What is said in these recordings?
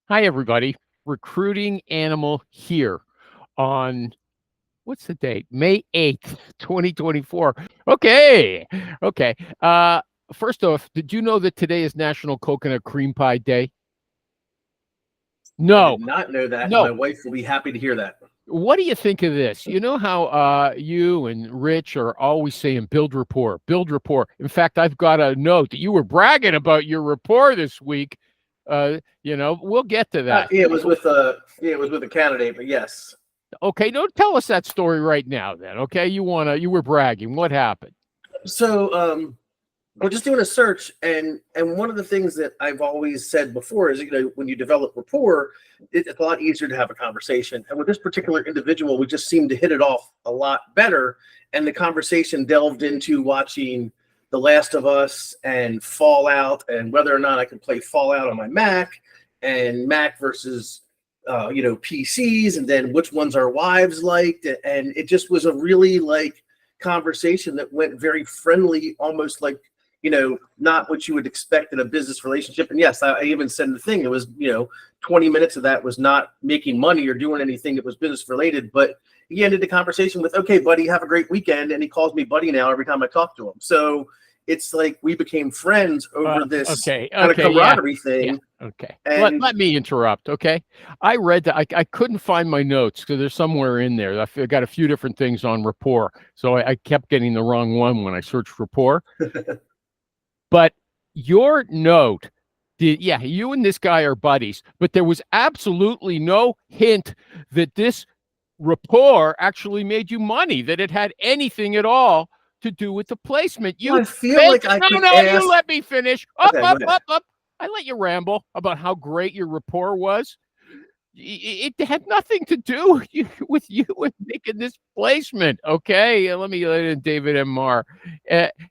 Hi, everybody. Recruiting Animal here on what's the date? May 8th, 2024. Okay. Okay. First off, did you know that today is National Coconut Cream Pie Day? I No, did not know that, and no. my wife will be happy to hear that. What do you think of this? You know how you and Rich are always saying build rapport, build rapport. In fact, I've got a note that you were bragging about your rapport this week. We'll get to that. It was with a candidate, but yes. Okay, don't tell us that story right now then. Okay, you were bragging. What happened? So we're just doing a search, and one of the things that I've always said before is, when you develop rapport, it's a lot easier to have a conversation. And with this particular individual, we just seemed to hit it off a lot better, and the conversation delved into watching The Last of Us and Fallout, and whether or not I can play Fallout on my Mac, and Mac versus PCs, and then which ones our wives liked, and it just was a really conversation that went very friendly, almost like, not what you would expect in a business relationship. And yes, I even said in the thing, it was, 20 minutes of that was not making money or doing anything that was business related, but he ended the conversation with, "Okay, buddy, have a great weekend." And he calls me buddy now every time I talk to him. So it's like we became friends over this Okay, kind of yeah, camaraderie thing. okay. And Let me interrupt. Okay, I read that I couldn't find my notes because they're somewhere in there. I got a few different things on rapport, so I kept getting the wrong one when I searched rapport. But your note you and this guy are buddies, but there was absolutely no hint that this rapport actually made you money, that it had anything at all to do with the placement. well, I feel like I could You ask. let me finish. Okay, go ahead. Up. I let you ramble about how great your rapport was. It had nothing to do with you and making this placement. Okay, let me let in David M. Marr.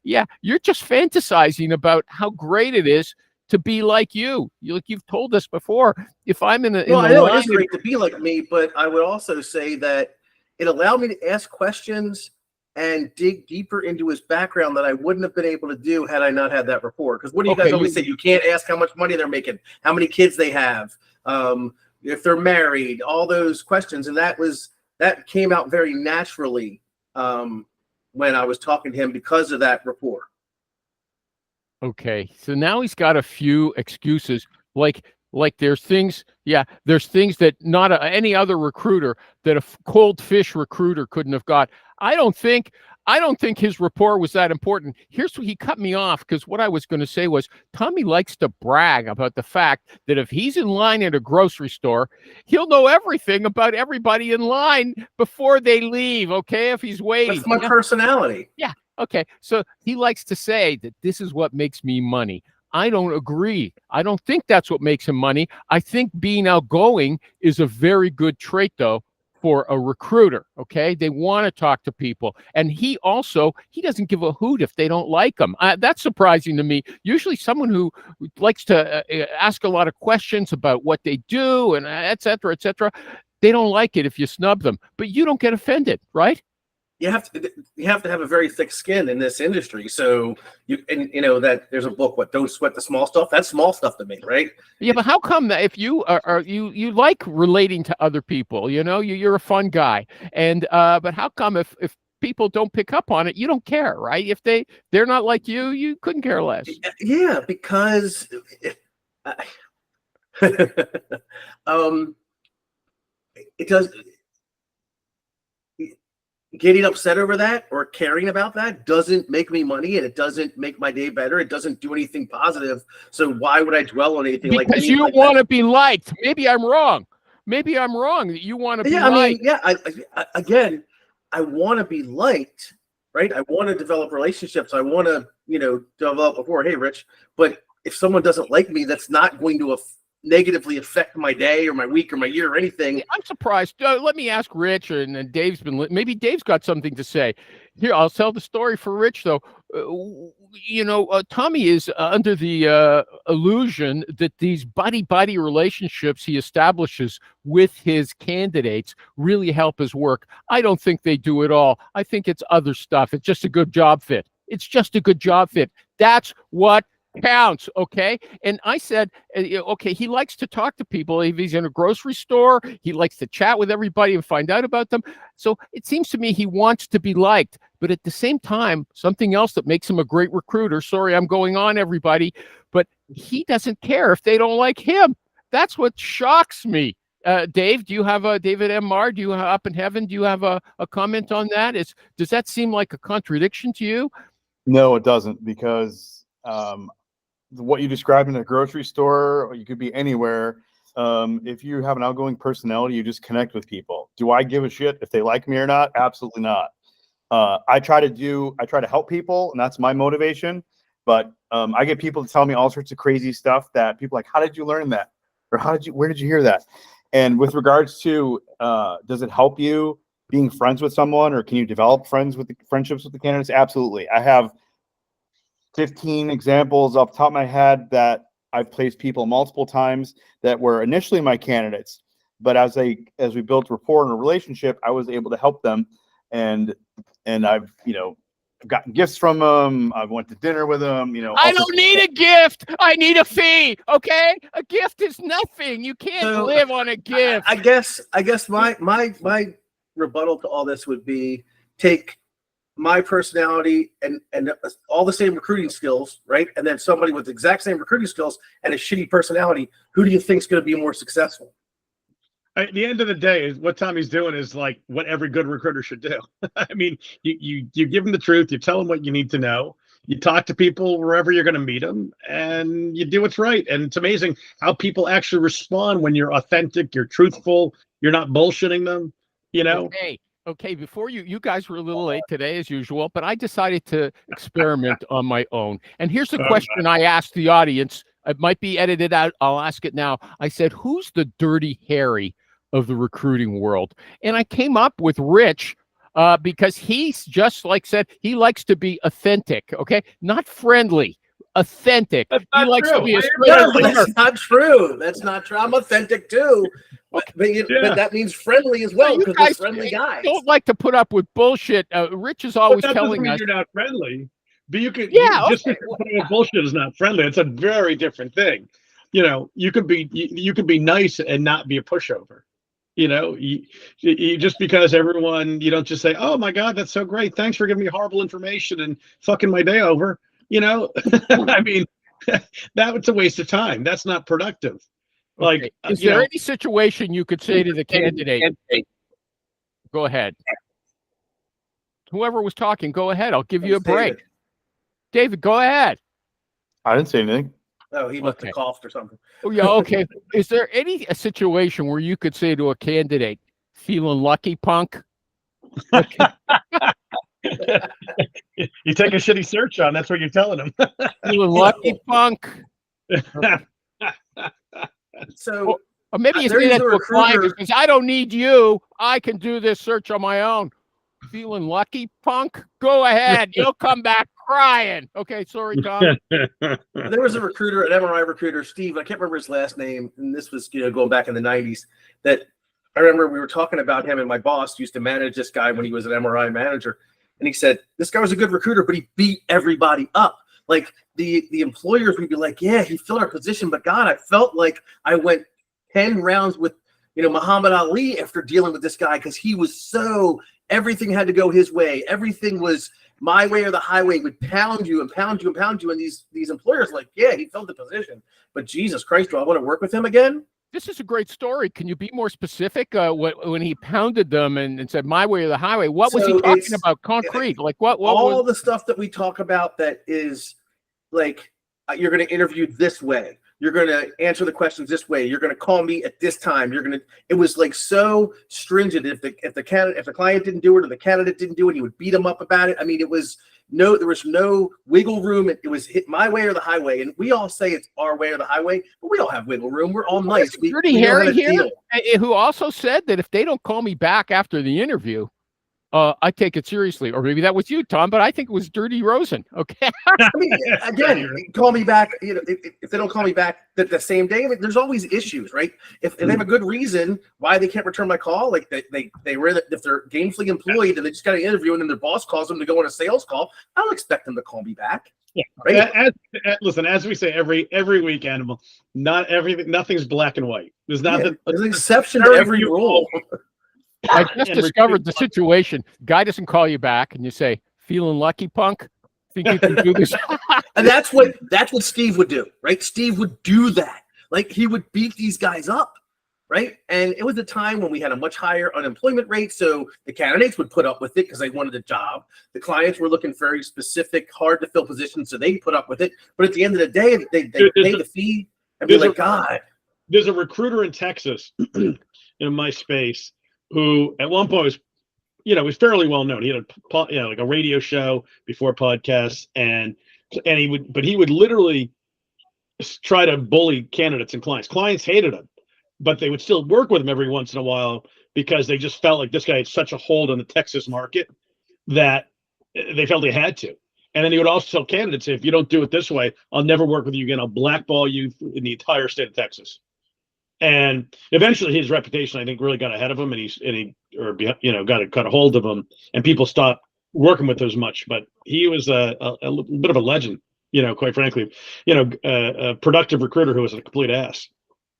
Yeah, you're just fantasizing about how great it is to be like you. You've told us before. If I'm in the Well, I know it line, is great to be like me, but I would also say that it allowed me to ask questions and dig deeper into his background that I wouldn't have been able to do had I not had that rapport. Because what do you guys always say? You can't ask how much money they're making, how many kids they have, if they're married, all those questions. And that came out very naturally when I was talking to him because of that rapport. Okay, so now he's got a few excuses, like there's things that not any other recruiter, that a cold fish recruiter couldn't have got. I don't think his rapport was that important. Here's what he cut me off, because what I was going to say was Tommy likes to brag about the fact that if he's in line at a grocery store, he'll know everything about everybody in line before they leave. Okay, if he's waiting. That's my personality. Yeah. Okay. So he likes to say that this is what makes me money. I don't agree. I don't think that's what makes him money. I think being outgoing is a very good trait, though, for a recruiter. Okay. They want to talk to people. And he doesn't give a hoot if they don't like him. That's surprising to me. Usually someone who likes to ask a lot of questions about what they do and et cetera, they don't like it if you snub them. But you don't get offended, right? You have to have a very thick skin in this industry. So that there's a book, Don't Sweat the Small Stuff. That's small stuff to me, right? Yeah, but how come that if you you like relating to other people, you're a fun guy, and but how come if people don't pick up on it, you don't care, right? If they're not like you couldn't care less. Yeah, because it does. Getting upset over that or caring about that doesn't make me money, and it doesn't make my day better. It doesn't do anything positive. So why would I dwell on anything like that? Because you want to be liked. Maybe I'm wrong. You want to be liked. Again, I want to be liked, right? I want to develop relationships. I want to, develop before, hey, Rich. But if someone doesn't like me, that's not going to negatively affect my day or my week or my year or anything. I'm surprised. Let me ask Rich, and maybe Dave's got something to say. Here, I'll tell the story for Rich, though. Tommy is under the illusion that these buddy relationships he establishes with his candidates really help his work. I don't think they do at all. I think it's other stuff. It's just a good job fit. That's what counts, okay? And I said, okay, he likes to talk to people. If he's in a grocery store, he likes to chat with everybody and find out about them. So it seems to me he wants to be liked. But at the same time, something else that makes him a great recruiter, sorry, I'm going on, everybody, but he doesn't care if they don't like him. That's what shocks me. Dave, do you have a David M. Marr? Do you have up in heaven? Do you have a comment on that? Does that seem like a contradiction to you? No, it doesn't, because what you described in a grocery store, or you could be anywhere. If you have an outgoing personality, you just connect with people. Do I give a shit if they like me or not? Absolutely not. I try to help people, and that's my motivation. But I get people to tell me all sorts of crazy stuff that people are like, how did you learn that? Or where did you hear that? And with regards to, does it help you being friends with someone, or can you develop friendships with the candidates? Absolutely. I have 15 examples off the top of my head that I've placed people multiple times that were initially my candidates, but as we built rapport and a relationship, I was able to help them, and I've gotten gifts from them. I went to dinner with them. I don't need a gift. I need a fee. Okay, a gift is nothing. You can't live on a gift. I guess my rebuttal to all this would be, take my personality and all the same recruiting skills, right? And then somebody with the exact same recruiting skills and a shitty personality. Who do you think is going to be more successful? At the end of the day, what Tommy's doing is like what every good recruiter should do. I mean, you give them the truth, you tell them what you need to know, you talk to people wherever you're going to meet them, and you do what's right. And it's amazing how people actually respond when you're authentic, you're truthful, you're not bullshitting them, Okay, before you guys were a little late today as usual, but I decided to experiment on my own. And here's the question I asked the audience. It might be edited out. I'll ask it now. I said, who's the Dirty Harry of the recruiting world? And I came up with Rich, because he's just said, he likes to be authentic, okay? Not friendly, authentic. He likes to be a That's not true. That's not true. I'm authentic too. But that means friendly as well, because we're friendly guys. Don't like to put up with bullshit. Rich is always telling us you're not friendly. But you could, just because bullshit is not friendly. It's a very different thing. You could be nice and not be a pushover. You just because everyone, you don't just say, oh my God, that's so great, thanks for giving me horrible information and fucking my day over. I mean, that's a waste of time. That's not productive. Okay. Is there any situation you could say to the candidate? Go ahead. Whoever was talking, go ahead. I'll give you a break. David, go ahead. I didn't say anything. Oh, he must have coughed or something. Oh, yeah, okay. Is there a situation where you could say to a candidate, feeling lucky, punk? Okay. You take a shitty search on, that's what you're telling them. Feeling lucky, punk? So, or maybe you say that to a client who says, I don't need you. I can do this search on my own. Feeling lucky, punk? Go ahead. You'll come back crying. Okay, sorry, Tom. There was a recruiter, an MRI recruiter, Steve, I can't remember his last name, and this was going back in the 90s, that I remember we were talking about him, and my boss used to manage this guy when he was an MRI manager, and he said, this guy was a good recruiter, but he beat everybody up. Like, the employers would be like, yeah, he filled our position, but God, I felt like I went 10 rounds with Muhammad Ali after dealing with this guy, because he was everything had to go his way. Everything was my way or the highway. Would pound you and pound you and pound you. And these employers yeah, he filled the position, but Jesus Christ, do I want to work with him again? This is a great story. Can you be more specific? When he pounded them and said my way or the highway, what was he talking about concrete? Like what all the stuff that we talk about that is like, you're going to interview this way. You're going to answer the questions this way. You're going to call me at this time. It was like so stringent. If the client didn't do it or the candidate didn't do it, he would beat them up about it. I mean, there was no wiggle room. It was hit my way or the highway. And we all say it's our way or the highway, but we don't have wiggle room. We're all nice. Dirty Harry here, who also said that if they don't call me back after the interview, I take it seriously. Or maybe that was you, Tom, but I think it was Dirty Rosen. Okay. I mean, again, call me back. If they don't call me back the same day, there's always issues, right? If they have a good reason why they can't return my call, like if they're gainfully employed and they just got an interview and then their boss calls them to go on a sales call, I don't expect them to call me back. right? Listen, as we say every week, Animal, not everything, nothing's black and white. There's Yeah, nothing. there's an exception to very every few rule. I just And discovered the situation. Guy doesn't call you back, and you say, "Feeling lucky, punk? Think you can do this?" And that's what Steve would do, right? Steve would do that. Like he would beat these guys up, right? And it was a time when we had a much higher unemployment rate, so the candidates would put up with it because they wanted a job. The clients were looking for very specific, hard to fill positions, so they put up with it. But at the end of the day, they pay the fee and be like, God. There's a recruiter in Texas in my space who at one point was fairly well known. He had like a radio show before podcasts, and he would literally try to bully candidates and clients. Clients hated him, but they would still work with him every once in a while because they just felt like this guy had such a hold on the Texas market that they felt they had to. And then he would also tell candidates, if you don't do it this way, I'll never work with you again. I'll blackball you in the entire state of Texas. And eventually his reputation, I think, really got ahead of him, and got a hold of him, and people stopped working with him as much. But he was a bit of a legend, quite frankly, a productive recruiter who was a complete ass.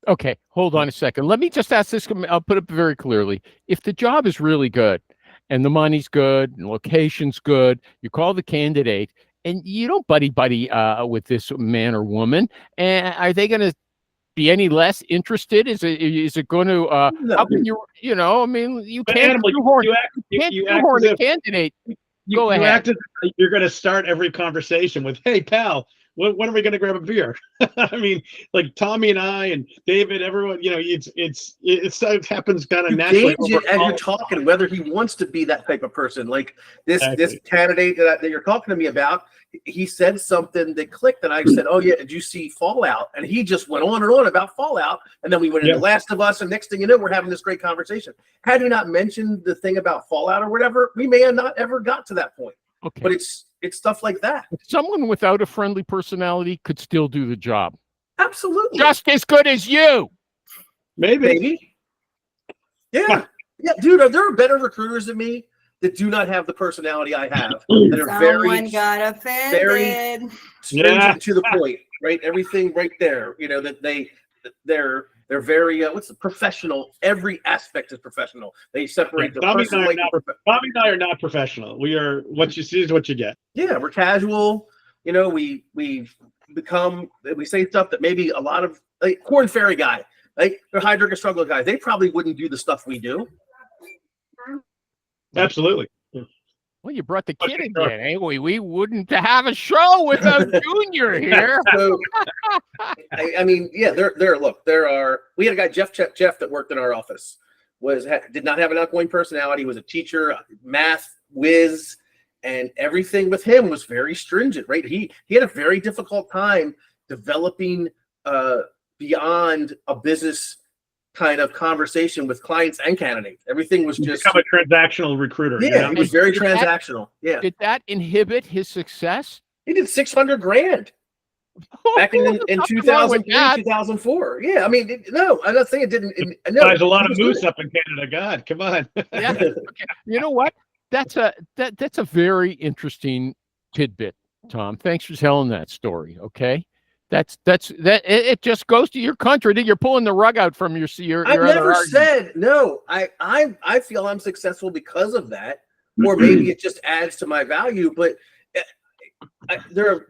Okay, hold on a second. Let me just ask this. I'll put it very clearly. If the job is really good and the money's good and location's good, you call the candidate and you don't buddy with this man or woman, and are they going to be any less interested? Is it going to No. how can you I mean, you But can't Animal, shoehorn act as a if- candidate. You Go ahead. act as if you're going to start every conversation with, "Hey, pal, when are we going to grab a beer?" I mean, like Tommy and I and David, everyone, it happens kind of You naturally. gauge it as you're talking, whether he wants to be that type of person. Like this candidate that you're talking to me about, he said something that clicked, and I said, "Oh yeah, did you see Fallout?" And he just went on and on about Fallout, and then we went into Last of Us, and next thing you know, we're having this great conversation. Had you not mentioned the thing about Fallout or whatever, we may have not ever got to that point. Okay. But it's stuff like that. Someone without a friendly personality could still do the job Absolutely. just as good as you. Maybe. Yeah. Yeah, dude, there are better recruiters than me that do not have the personality I have. That are Someone got offended. stringent to the point, right? Everything right there. That they're very what's the professional? Every aspect is professional. They separate the person. Tommy and I are not professional. We are, what you see is what you get. Yeah, we're casual. We say stuff that maybe a lot of like Corn Ferry guy, like the Hydric Struggle guys, they probably wouldn't do the stuff we do. Absolutely. Well, you brought the kid in again. Anyway, we wouldn't have a show without Junior here. So, I mean, yeah, we had a guy, Jeff that worked in our office, did not have an outgoing personality, was a teacher, math whiz, and everything with him was very stringent, right? He had a very difficult time developing beyond a business kind of conversation with clients and candidates. Everything was just become a transactional recruiter. Yeah, he was very transactional. Yeah. Did that inhibit his success? He did $600,000 back in 2003, 2004. Yeah, I mean, no, I'm not saying it didn't. No, there's a lot of moose up in Canada. God, come on. Yeah. Okay. You know what? That's a very interesting tidbit, Tom. Thanks for telling that story. Okay. It just goes to your country that you're pulling the rug out from your I've never said no. I feel I'm successful because of that, or maybe it just adds to my value. But there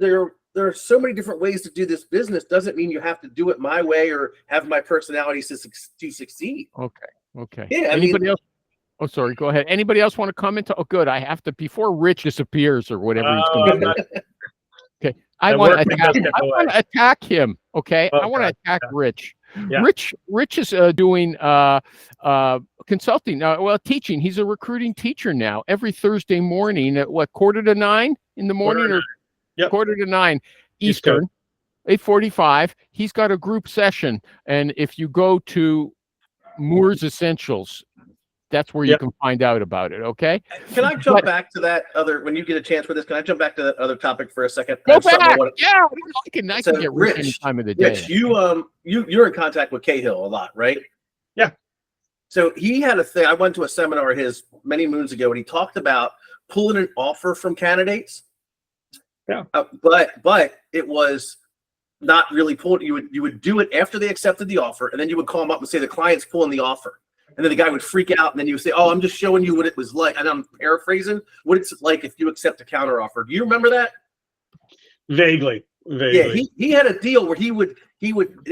are so many different ways to do this business. Doesn't mean you have to do it my way or have my personality to succeed. Okay. Yeah. Anybody else? Oh, sorry. Go ahead. Anybody else want to comment? Oh, good. I have to before Rich disappears or whatever he's going to do. Okay. I want to attack him. Okay. I want to attack Rich. Yeah. Rich is doing consulting, teaching. He's a recruiting teacher now. Every Thursday morning at 8:45 in the morning, or 8:45 Eastern, 8:45. He's got a group session, and if you go to Moore's Essentials, that's where you can find out about it. Okay. Can I jump back to that other, when you get a chance for this, can I jump back to that other topic for a second? Go back. I can get Rich any time of the day. Rich, you're in contact with Cahill a lot, right? Yeah. So he had a thing. I went to a seminar of his many moons ago, and he talked about pulling an offer from candidates But it was not really pulled. You would do it after they accepted the offer, and then you would call them up and say the client's pulling the offer. And then the guy would freak out, and then you would say, "Oh, I'm just showing you what it was like." And I'm paraphrasing what it's like if you accept a counter offer. Do you remember that? Vaguely. Yeah, he had a deal where he would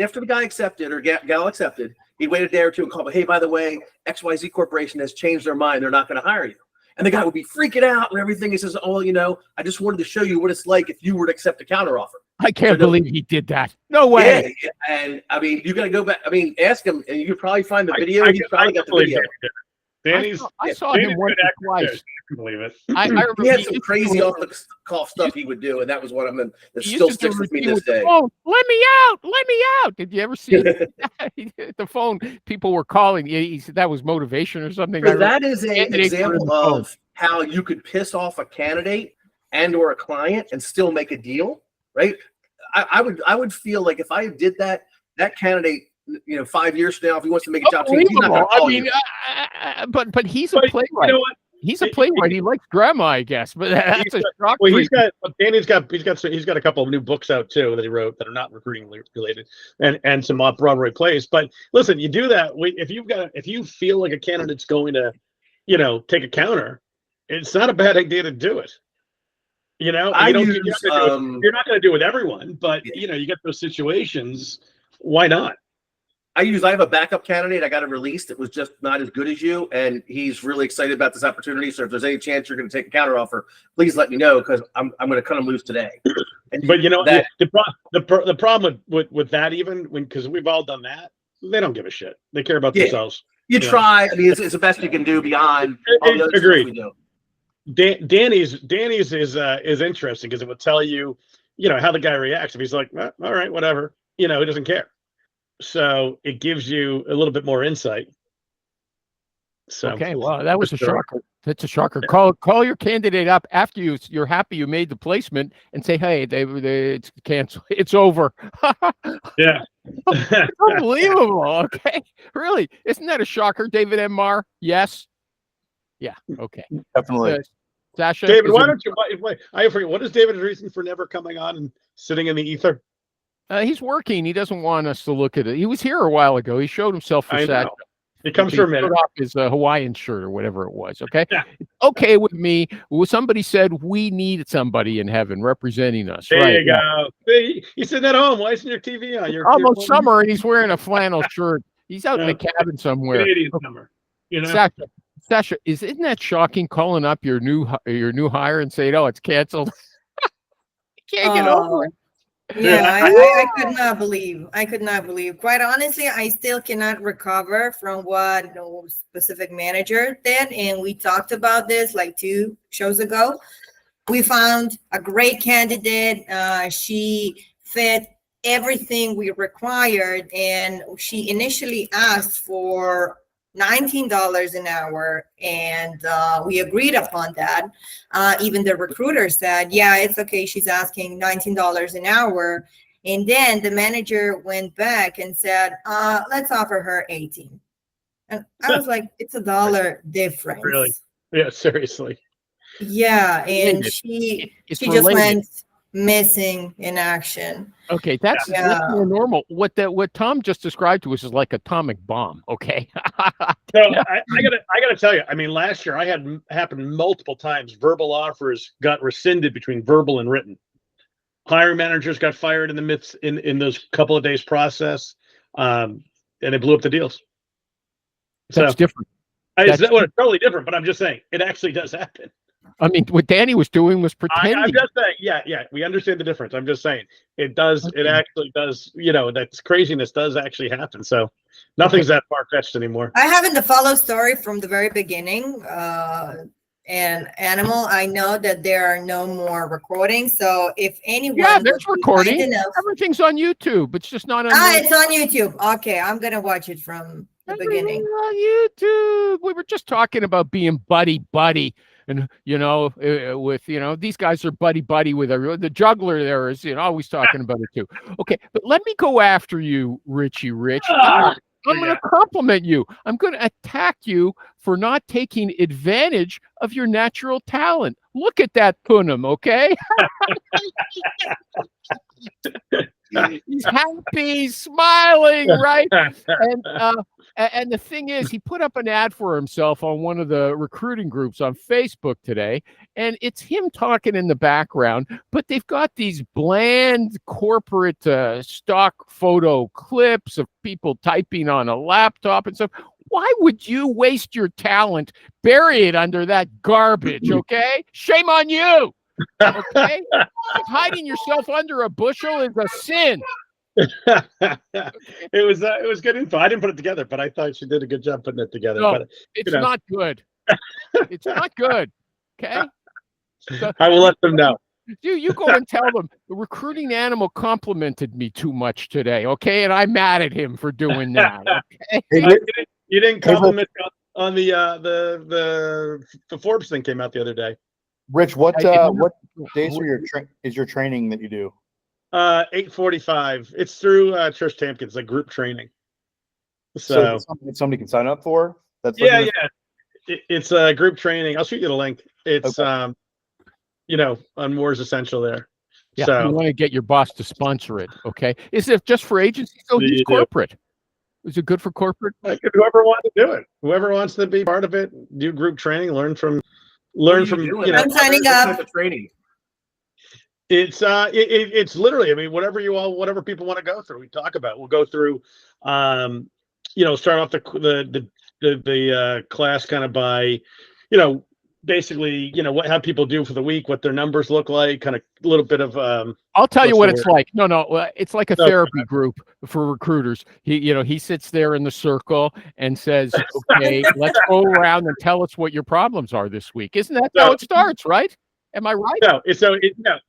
after the guy accepted or gal accepted, he'd wait a day or two and call, "Hey, by the way, XYZ Corporation has changed their mind. They're not going to hire you." And the guy would be freaking out and everything. He says, "Oh, I just wanted to show you what it's like if you were to accept a counter offer." I can't believe he did that. No way. Yeah, and I mean, you got to go back. I mean, ask him, and you could probably find the video. He's probably got the video. I saw him once or twice. I can believe it. I remember He had some crazy off the cuff stuff he would do, and that was one of them that still sticks with me this day. Oh, let me out! Let me out! Did you ever see the phone? People were calling. He said that was motivation or something. But that is an example of how you could piss off a candidate and or a client and still make a deal, right? I would feel like if I did that candidate, 5 years from now, if he wants to make a job change, he's not going to call you. But he's a playwright. You know what? He's a playwright. He likes drama, I guess. But that's a shock. Well, Danny's got a couple of new books out too that he wrote that are not recruiting related, and some off-Broadway plays. But listen, you do that if you feel like a candidate's going to, take a counter, it's not a bad idea to do it. You're not going to do it with everyone, but you get those situations. Why not? I have a backup candidate I got it released. It was just not as good as you, and he's really excited about this opportunity. So if there's any chance you're going to take a counter offer, please let me know because I'm going to cut him loose today. And but the problem with that, even because we've all done that, they don't give a shit. They care about themselves. You try. I mean, it's the best you can do beyond all the other stuff we do. Danny's is interesting because it would tell you, how the guy reacts. If he's like, all right, whatever, he doesn't care. So it gives you a little bit more insight. So okay, well, that was a shocker. That's a shocker. Call your candidate up after you're happy you made the placement and say, hey, it's canceled. It's over. Yeah. Unbelievable. Okay. Really? Isn't that a shocker, David M. Marr? Yes. Yeah. Okay. Definitely. Sasha. David, why don't you wait, I forget, what is David's reason for never coming on and sitting in the ether? He's working. He doesn't want us to look at it. He was here a while ago. He showed himself for Sasha. He comes for a minute. Off his Hawaiian shirt or whatever it was. Okay. Yeah. Okay with me. Well, somebody said we need somebody in heaven representing us. There right? You go. See, you're sitting at home. Why isn't your TV on? You're almost summer, and he's wearing a flannel shirt. He's out in a cabin somewhere. Canadian summer. Sasha, isn't that shocking? Calling up your new hire and saying, "Oh, it's canceled." You can't get over it. Yeah, I could not believe. Quite honestly, I still cannot recover from what specific manager did. And we talked about this like 2 shows ago. We found a great candidate. She fit everything we required. And she initially asked for $19 an hour, and we agreed upon that. Even the recruiter said, yeah, it's okay. She's asking $19 an hour. And then the manager went back and said, let's offer her 18. And I was like, it's $1 difference. Really? Yeah, seriously. Yeah, and she just went missing in action. Okay, that's more normal. What Tom just described to us is like atomic bomb. Okay. So I gotta tell you, I mean, last year I had happened multiple times. Verbal offers got rescinded between verbal and written. Hiring managers got fired in the midst in those couple of days process, and they blew up the deals. That's different. It's totally different, but I'm just saying it actually does happen. I mean, what Danny was doing was pretending. I'm just saying, yeah, we understand the difference. I'm just saying it does. Okay. It actually does. That craziness does actually happen. So nothing's that far fetched anymore. I haven't the follow story from the very beginning. And Animal, I know that there are no more recordings. So if anyone, there's recording. Everything's on YouTube. It's just not on. It's on YouTube. Okay, I'm gonna watch it from the beginning. On YouTube. We were just talking about being buddy. And with these guys are buddy with the juggler. There is always talking about it too. Okay, but let me go after you, Richie Rich. I'm going to compliment you. I'm going to attack you for not taking advantage of your natural talent. Look at that Punam, okay? He's happy, he's smiling, right? And the thing is, he put up an ad for himself on one of the recruiting groups on Facebook today, and it's him talking in the background, but they've got these bland corporate stock photo clips of people typing on a laptop and stuff. Why would you waste your talent, bury it under that garbage, okay? Shame on you, okay? Hiding yourself under a bushel is a sin. It was good info. I didn't put it together, but I thought she did a good job putting it together. No, but it's not good. It's not good. Okay. So, I will let them know. you go and tell them the recruiting animal complimented me too much today. Okay, and I'm mad at him for doing that. Okay? You didn't compliment on the Forbes thing came out the other day. Rich, what days are is your training that you do? 8:45. It's through Church Tampkins, like group training. So somebody can sign up for. It's a group training. I'll shoot you the link. It's on Moore's Essential there. Yeah, so you want to get your boss to sponsor it. Okay, is it just for agencies? Oh, he's corporate. Is it good for corporate? Whoever wants to do it, whoever wants to be part of it, do group training, learn from. I'm signing up. Training. It's literally, I mean, whatever people want to go through, we talk about. We'll go through, start off the class kind of by, basically, how people do for the week, what their numbers look like, kind of a little bit of. I'll tell you what it's like. No, it's like a therapy group for recruiters. He sits there in the circle and says, "Okay, let's go around and tell us what your problems are this week." Isn't that how it starts, right? Am I right?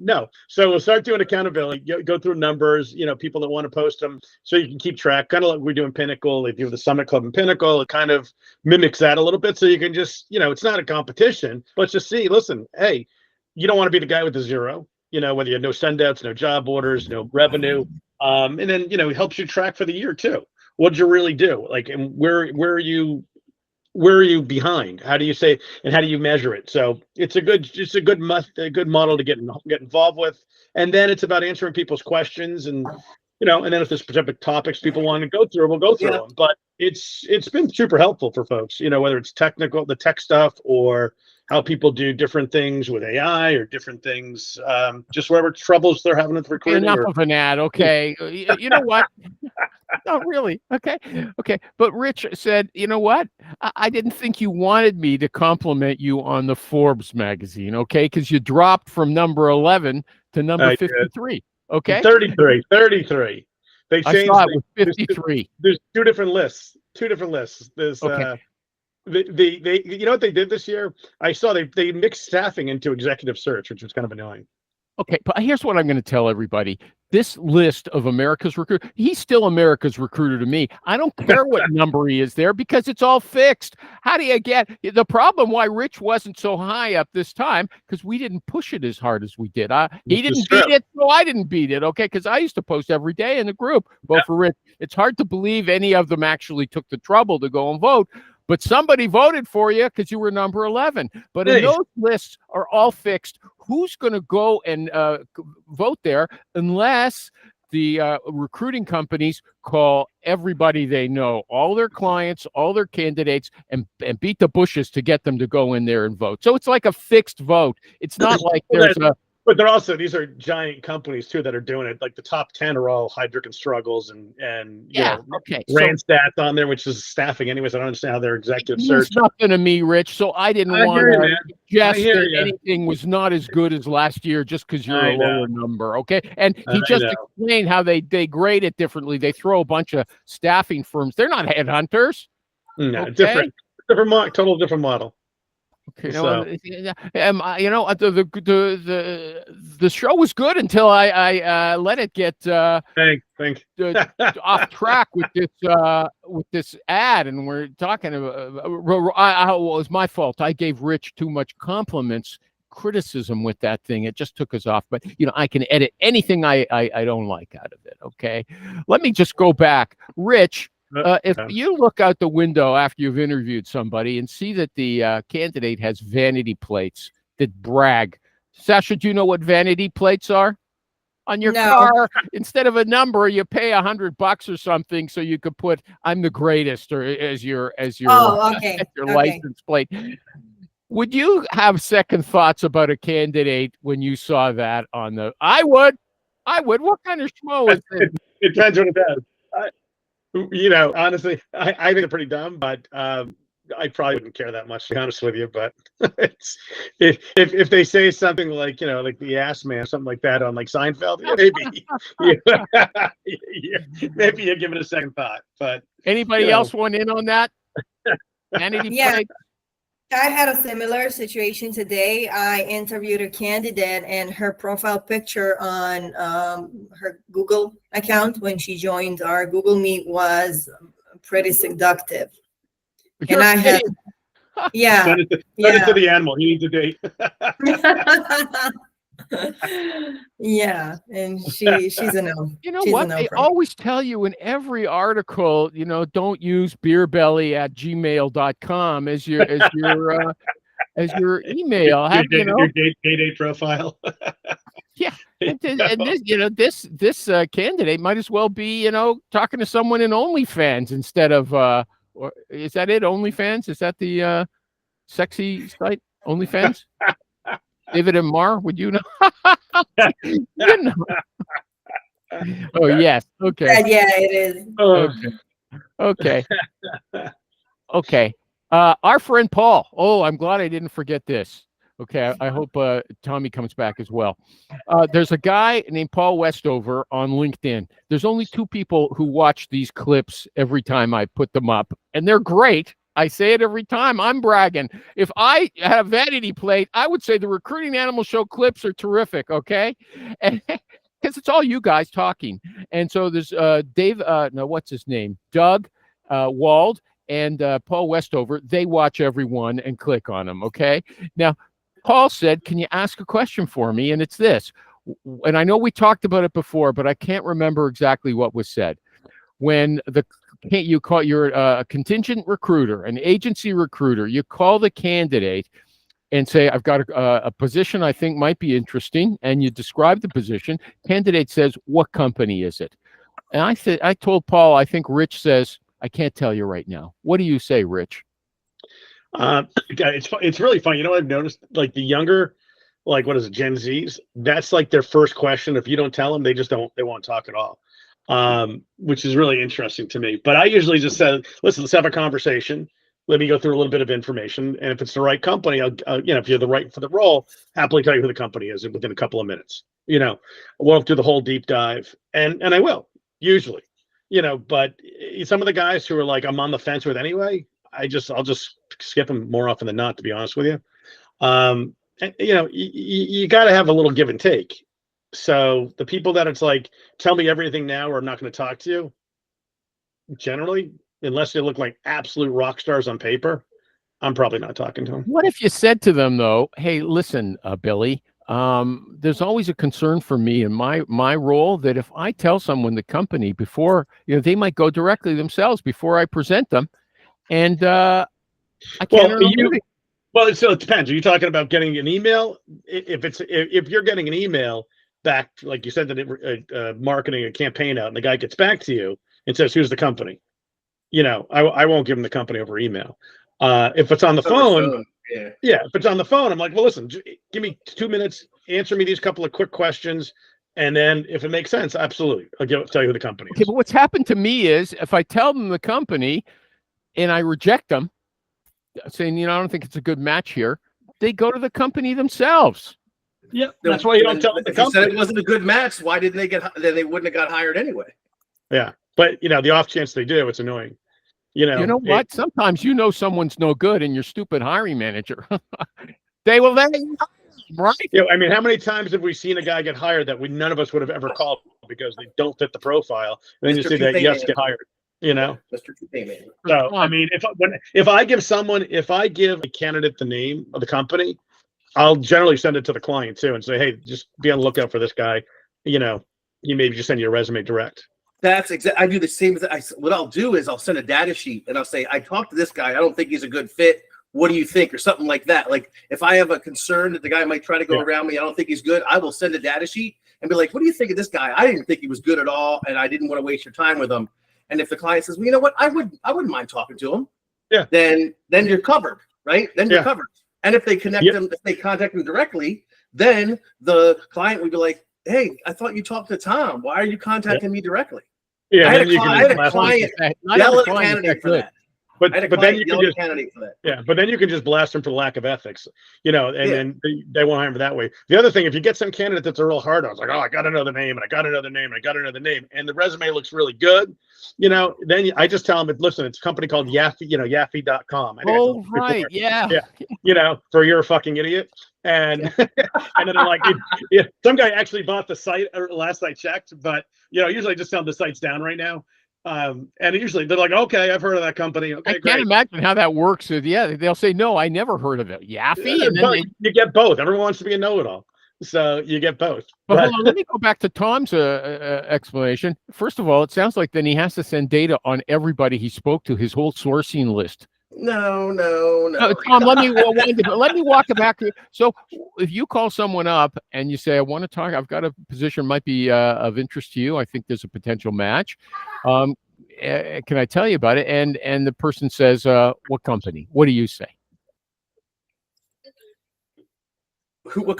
No. So we'll start doing accountability. Go through numbers. People that want to post them, so you can keep track. Kind of like we do in Pinnacle. If you have the Summit Club in Pinnacle, it kind of mimics that a little bit. So you can just, it's not a competition, but just see. Listen, hey, you don't want to be the guy with the zero. Whether you have no sendouts, no job orders, no revenue, and then it helps you track for the year too. What'd you really do? Like, and where are you behind? How do you say, and how do you measure it? So it's a good model to get involved with. And then it's about answering people's questions, and and then if there's specific topics people want to go through, we'll go through them. But it's been super helpful for folks, whether it's technical, the tech stuff, or how people do different things with AI or different things, just whatever troubles they're having with recruiting. Enough of an ad, okay? You know what? No, really. Okay. But Rich said, you know what? I didn't think you wanted me to compliment you on the Forbes magazine, okay? Because you dropped from number 11 to number 53. Okay. 33. They changed. I saw it was 53. There's two different lists. There's okay. They you know what they did this year? I saw they mixed staffing into executive search, which was kind of annoying. Okay, but here's what I'm going to tell everybody. This list of America's Recruiter, he's still America's Recruiter to me. I don't care what number he is there because it's all fixed. How do you get the problem why Rich wasn't so high up this time? Because we didn't push it as hard as we did. He didn't beat it, so I didn't beat it. Okay, because I used to post every day in the group. Vote for Rich. It's hard to believe any of them actually took the trouble to go and vote. But somebody voted for you because you were number 11. But in those lists are all fixed. Who's going to go and vote there unless the recruiting companies call everybody they know, all their clients, all their candidates, and beat the bushes to get them to go in there and vote. So it's like a fixed vote. It's not like there's a... But these are giant companies too that are doing it. Like the top 10 are all Heidrick and Struggles and Randstad on there, which is staffing anyways. I don't understand how their executive search. It's nothing to me, Rich. So I didn't want to suggest that anything was not as good as last year just because you're a lower number. Okay. And he just explained how they grade it differently. They throw a bunch of staffing firms. They're not headhunters. No, different total different model. Okay, the show was good until I let it get thank off track with this ad, and we're talking about. It was my fault. I gave Rich too much criticism with that thing. It just took us off. But I can edit anything I don't like out of it. Okay, let me just go back, Rich. if you look out the window after you've interviewed somebody and see that the candidate has vanity plates that brag, Sasha, do you know what vanity plates are? On your No. car, instead of a number, you pay $100 or something, so you could put "I'm the greatest" or as your Oh, okay. as your Okay. license plate. Would you have second thoughts about a candidate when you saw that on the? I would. What kind of schmo is this? It depends what it does. You know, honestly, I think they're pretty dumb, but I probably wouldn't care that much, to be honest with you. But it's if they say something like, you know, like the ass man, something like that on like Seinfeld, yeah, maybe maybe you give it a second thought. But Anybody you know. else want in on that? Vanity Yeah. plate? I had a similar situation today. I interviewed a candidate, and her profile picture on her Google account when she joined our Google Meet was pretty seductive. You're And I had, kidding. yeah, Send it to yeah. the animal. He needs a date. Yeah, and she's a no. You know She's a what? no They for me. always tell you in every article, you know, don't use beerbelly@gmail.com as your email. Have, you know, Your date profile. and this, you know, this candidate might as well be, you know, talking to someone in OnlyFans instead of or is that it? OnlyFans? Is that the sexy site? OnlyFans? David and Mar, would you know? You know. Oh yes. Okay. Yeah, it is. Okay. Okay. Our friend Paul. Oh, I'm glad I didn't forget this. Okay. I hope Tommy comes back as well. There's a guy named Paul Westover on LinkedIn. There's only 2 people who watch these clips every time I put them up, and they're great. I say it every time. I'm bragging. If I had a vanity plate, I would say the Recruiting Animal Show clips are terrific. Okay. And because it's all you guys talking. And so there's Dave, no, what's his name? Doug Wald and Paul Westover. They watch everyone and click on them. Okay. Now, Paul said, can you ask a question for me? And it's this. And I know we talked about it before, but I can't remember exactly what was said. When you call, you're a contingent recruiter, an agency recruiter, you call the candidate and say, I've got a position I think might be interesting, and you describe the position. Candidate says, what company is it? And I told Paul, I think Rich says, I can't tell you right now. What do you say, Rich? It's really fun. You know what I've noticed? Like the younger, like what is it, Gen Zs? That's like their first question. If you don't tell them, they won't talk at all. Which is really interesting to me. But I usually just say, listen, let's have a conversation. Let me go through a little bit of information, and if it's the right company, I'll you know, if you're the right for the role, happily tell you who the company is within a couple of minutes. You know, I won't do the whole deep dive, and I will usually, you know. But some of the guys who are like I'm on the fence with anyway, I'll just skip them more often than not, to be honest with you. And, you know, you got to have a little give and take. So the people that it's like, tell me everything now or I'm not going to talk to you, generally, unless they look like absolute rock stars on paper, I'm probably not talking to them. What if you said to them, though, hey, listen, Billy, there's always a concern for me in my role that if I tell someone the company before, you know, they might go directly themselves before I present them. And I can't. Well, so it depends. Are you talking about getting an email? If you're getting an email back, like you said, that marketing a campaign out, and the guy gets back to you and says, "Here's the company," you know, I won't give him the company over email. If it's on the phone, yeah, if it's on the phone, I'm like, well, listen, give me 2 minutes, answer me these couple of quick questions, and then if it makes sense, absolutely, I'll tell you who the company is. Okay, but what's happened to me is if I tell them the company and I reject them, saying, you know, I don't think it's a good match here, they go to the company themselves. Yeah, that's why you don't tell the company. Said it wasn't a good match. Why didn't they get? Then they wouldn't have got hired anyway. Yeah, but you know, the off chance they do, it's annoying. You know what? Sometimes you know someone's no good, and your stupid hiring manager, they will then, right? Yeah, I mean, how many times have we seen a guy get hired that none of us would have ever called because they don't fit the profile, and then you see that yes, get hired. You know, Mr. Man. So I mean, if I give a candidate the name of the company, I'll generally send it to the client too and say, hey, just be on the lookout for this guy. You know, he maybe just send you a resume direct. That's exactly. I do the same. What I'll do is I'll send a data sheet and I'll say, I talked to this guy. I don't think he's a good fit. What do you think? Or something like that. Like if I have a concern that the guy might try to go around me, I don't think he's good. I will send a data sheet and be like, what do you think of this guy? I didn't think he was good at all. And I didn't want to waste your time with him. And if the client says, well, you know what? I wouldn't mind talking to him. Yeah. Then you're covered, right? Then you're covered. And if they connect them, if they contact them directly, then the client would be like, hey, I thought you talked to Tom. Why are you contacting me directly? Yeah, I had a client yell at a candidate for that. But then you can just candidate for that. Yeah, but then you can just blast them for lack of ethics, and then they won't hire them that way. The other thing, if you get some candidate that's a real hard on, it's like, oh, I got another name, and I got another name, and I got another name, and the resume looks really good, then I just tell them, listen, it's a company called Yaffe, Yaffe.com. Oh, right, yeah. For you're a fucking idiot. And and then they're like, some guy actually bought the site last I checked, but usually I just tell them the site's down right now. And usually they're like, okay, I've heard of that company. Okay, I can't imagine how that works. They'll say, no, I never heard of it. Yaffe. And then you get both. Everyone wants to be a know-it-all. So you get both. But hold on, let me go back to Tom's explanation. First of all, it sounds like then he has to send data on everybody he spoke to, his whole sourcing list. No. Tom, let me walk it back. So if you call someone up and you say, I want to talk, I've got a position might be of interest to you. I think there's a potential match. Can I tell you about it? And the person says, what company? What do you say? What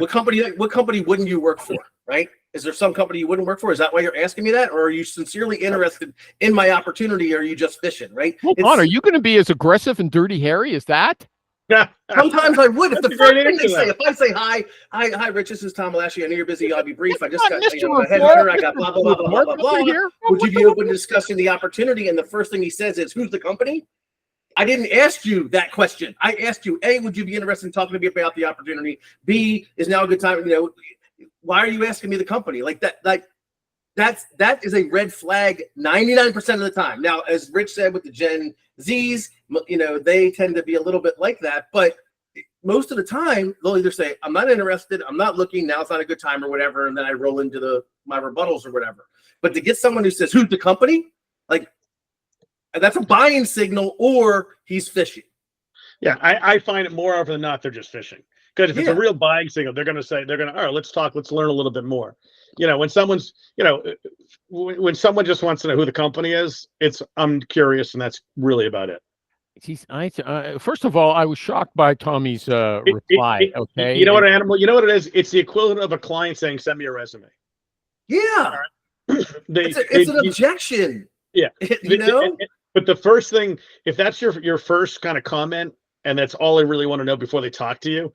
company wouldn't you work for, right? Is there some company you wouldn't work for? Is that why you're asking me that? Or are you sincerely interested in my opportunity? Or are you just fishing, right? Hold on, are you going to be as aggressive and dirty Harry as that? Sometimes I would. If the first thing they say, if I say, hi, Rich, this is Tom Lashley. I know you're busy. I'll be brief. I just got a headhunter. I got blah, blah, blah, blah, blah, blah. Would you be open to discussing the opportunity? And the first thing he says is, who's the company? I didn't ask you that question. I asked you, A, would you be interested in talking to me about the opportunity? B, is now a good time? Why are you asking me the company? That is a red flag 99% of the time. Now, as Rich said with the Gen Zs, they tend to be a little bit like that. But most of the time, they'll either say, I'm not interested, I'm not looking, now it's not a good time or whatever. And then I roll into my rebuttals or whatever. But to get someone who says, who's the company? That's a buying signal, or he's fishing. Yeah, I find it more often than not they're just fishing. Because if it's a real buying signal, they're going to say, all right, let's talk, let's learn a little bit more. When someone's, when someone just wants to know who the company is, I'm curious, and that's really about it. First of all, I was shocked by Tommy's reply. Okay, you know what it is? It's the equivalent of a client saying, "Send me a resume." Yeah, it's an objection. Yeah, But the first thing, if that's your first kind of comment, and that's all they really want to know before they talk to you,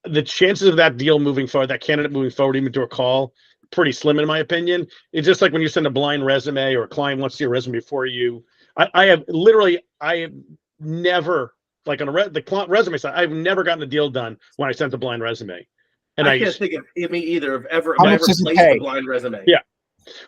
the chances of that deal moving forward, that candidate moving forward, even to a call, pretty slim in my opinion. It's just like when you send a blind resume or a client wants to see a resume before you. I have never, like on the resume side, I've never gotten a deal done when I sent a blind resume. And I can't think of me either of ever placed a blind resume. Yeah.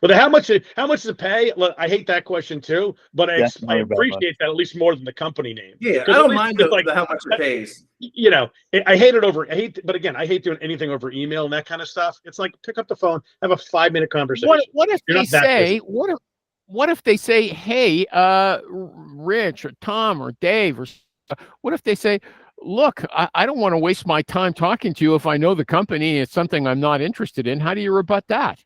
Well, how much does it pay? Look, I hate that question too, but I appreciate that at least more than the company name. Yeah, I don't mind how much it pays. I hate but again, I hate doing anything over email and that kind of stuff. It's like pick up the phone, have a 5-minute conversation. What if they say, what if they say, hey, Rich or Tom or Dave, or what if they say, look, I don't want to waste my time talking to you if I know the company is something I'm not interested in. How do you rebut that?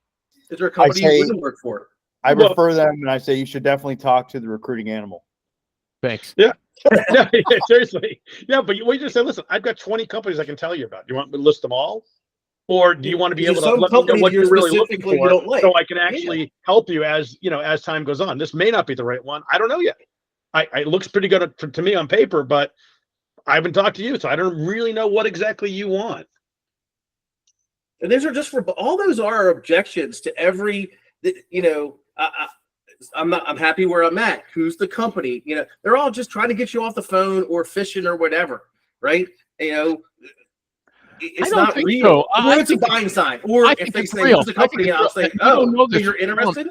Is there a company you wouldn't work for? I refer them and I say you should definitely talk to the recruiting animal. Thanks. Yeah. No, seriously. Yeah, but we just say, listen, I've got 20 companies I can tell you about. Do you want me to list them all? Or do you want to be able to let me know what you're really looking for so I can actually help you as time goes on? This may not be the right one. I don't know yet. It looks pretty good to me on paper, but I haven't talked to you, so I don't really know what exactly you want. And these are just all those are objections to every, I'm happy where I'm at. Who's the company? They're all just trying to get you off the phone or fishing or whatever, right? It's not real. So. Or it's a buying sign. Or if they say, who's the company? I'll say, oh, so you're interested?